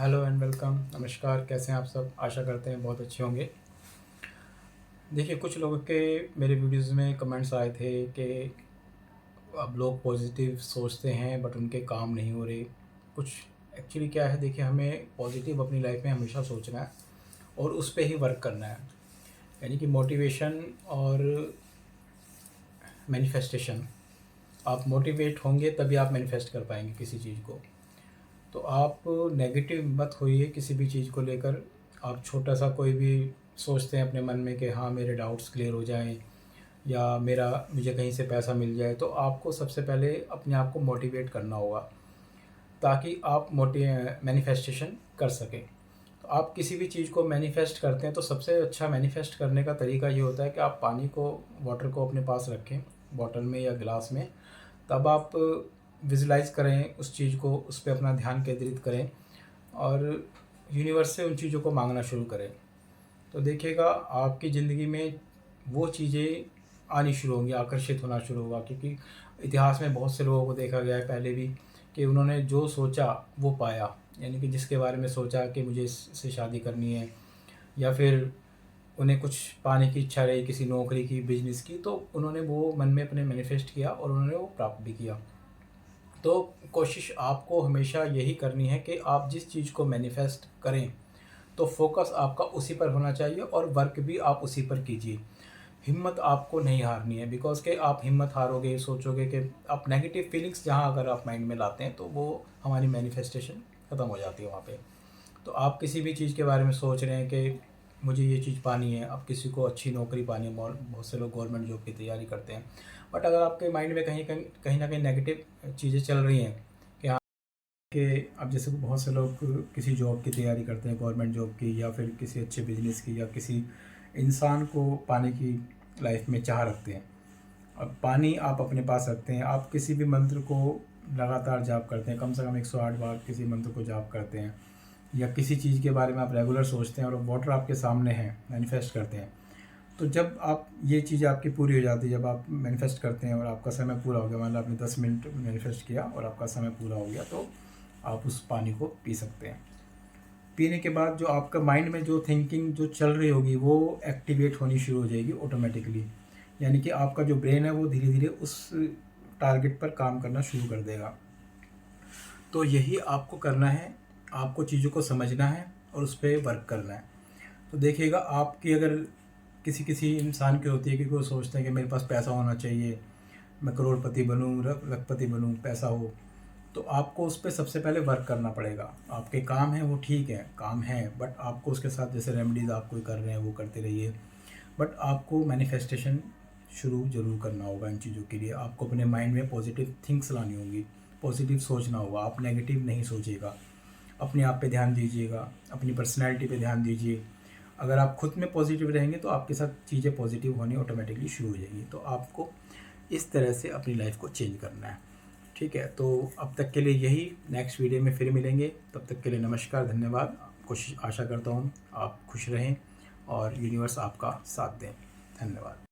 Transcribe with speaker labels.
Speaker 1: Hello and welcome. नमस्कार, कैसे हैं आप सब? आशा करते हैं बहुत अच्छे होंगे। देखिए, कुछ लोगों के मेरे वीडियोज़ में कमेंट्स आए थे कि अब लोग पॉजिटिव सोचते हैं बट उनके काम नहीं हो रहे। कुछ एक्चुअली क्या है, देखिए, हमें पॉजिटिव अपनी लाइफ में हमेशा सोचना है और उस पे ही वर्क करना है। यानी कि मोटिवेशन और मैनिफेस्टेशन। आप मोटिवेट होंगे तभी आप मैनिफेस्ट कर पाएंगे किसी चीज़ को। तो आप नेगेटिव मत होइए किसी भी चीज़ को लेकर। आप छोटा सा कोई भी सोचते हैं अपने मन में कि हाँ, मेरे डाउट्स क्लियर हो जाएं या मुझे कहीं से पैसा मिल जाए, तो आपको सबसे पहले अपने आप को मोटिवेट करना होगा ताकि आप मैनिफेस्टेशन कर सकें। तो आप किसी भी चीज़ को मैनिफेस्ट करते हैं तो सबसे अच्छा मैनिफेस्ट करने का तरीका ये होता है कि आप वाटर को अपने पास रखें, बॉटल में या गिलास में। तब आप विजुलाइज करें उस चीज़ को, उस पे अपना ध्यान केंद्रित करें और यूनिवर्स से उन चीज़ों को मांगना शुरू करें। तो देखिएगा, आपकी ज़िंदगी में वो चीज़ें आनी शुरू होंगी, आकर्षित होना शुरू होगा। क्योंकि इतिहास में बहुत से लोगों को देखा गया है पहले भी कि उन्होंने जो सोचा वो पाया। यानी कि जिसके बारे में सोचा कि मुझे इससे शादी करनी है या फिर उन्हें कुछ पाने की इच्छा रही, किसी नौकरी की, बिजनेस की, तो उन्होंने वो मन में अपने मैनिफेस्ट किया और उन्होंने वो प्राप्त भी किया। तो कोशिश आपको हमेशा यही करनी है कि आप जिस चीज़ को मैनिफेस्ट करें तो फोकस आपका उसी पर होना चाहिए और वर्क भी आप उसी पर कीजिए। हिम्मत आपको नहीं हारनी है, बिकॉज के आप हिम्मत हारोगे, सोचोगे कि आप नेगेटिव फीलिंग्स जहाँ अगर आप माइंड में लाते हैं तो वो हमारी मैनिफेस्टेशन ख़त्म हो जाती है वहाँ पे। तो आप किसी भी चीज़ के बारे में सोच रहे हैं कि मुझे ये चीज़ पानी है, अब किसी को अच्छी नौकरी पानी है, बहुत से लोग गवर्नमेंट जॉब की तैयारी करते हैं। बट अगर आपके माइंड में कहीं ना कहीं नेगेटिव चीज़ें चल रही हैं कि हाँ, कि अब जैसे बहुत से लोग किसी जॉब की तैयारी करते हैं, गवर्नमेंट जॉब की या फिर किसी अच्छे बिजनेस की, या किसी इंसान को पाने की लाइफ में चाह रखते हैं। अब पानी आप अपने पास रखते हैं, आप किसी भी मंत्र को लगातार जाप करते हैं, कम से कम 108 बार किसी मंत्र को जाप करते हैं, या किसी चीज़ के बारे में आप रेगुलर सोचते हैं और वाटर आपके सामने है, मैनिफेस्ट करते हैं। तो जब आप ये चीज़ आपकी पूरी हो जाती है, जब आप मैनिफेस्ट करते हैं और आपका समय पूरा हो गया, मान लो आपने 10 मिनट मैनिफेस्ट किया और आपका समय पूरा हो गया, तो आप उस पानी को पी सकते हैं। पीने के बाद जो आपका माइंड में जो थिंकिंग जो चल रही होगी वो एक्टिवेट होनी शुरू हो जाएगी ऑटोमेटिकली। यानी कि आपका जो ब्रेन है वो धीरे धीरे उस टारगेट पर काम करना शुरू कर देगा। तो यही आपको करना है, आपको चीज़ों को समझना है और उस पर वर्क करना है। तो देखिएगा, आपकी अगर किसी किसी इंसान की होती है कि वो सोचते हैं कि मेरे पास पैसा होना चाहिए, मैं करोड़पति बनूँ, लखपति बनूँ, पैसा हो, तो आपको उस पर सबसे पहले वर्क करना पड़ेगा। आपके काम हैं वो ठीक है, काम है, बट आपको उसके साथ जैसे रेमेडीज़ आप कोई कर रहे हैं वो करते रहिए। बट आपको मैनिफेस्टेशन शुरू ज़रूर करना होगा। इन चीज़ों के लिए आपको अपने माइंड में पॉजिटिव थिंग्स लानी होंगी, पॉजिटिव सोचना होगा। आप नेगेटिव नहीं सोचिएगा, अपने आप पे ध्यान दीजिएगा, अपनी पर्सनैलिटी पे ध्यान दीजिए। अगर आप खुद में पॉजिटिव रहेंगे तो आपके साथ चीज़ें पॉजिटिव होनी ऑटोमेटिकली शुरू हो जाएंगी। तो आपको इस तरह से अपनी लाइफ को चेंज करना है। ठीक है, तो अब तक के लिए यही। नेक्स्ट वीडियो में फिर मिलेंगे, तब तक के लिए नमस्कार, धन्यवाद। कोशिश आशा करता हूँ आप खुश रहें और यूनिवर्स आपका साथ दें। धन्यवाद।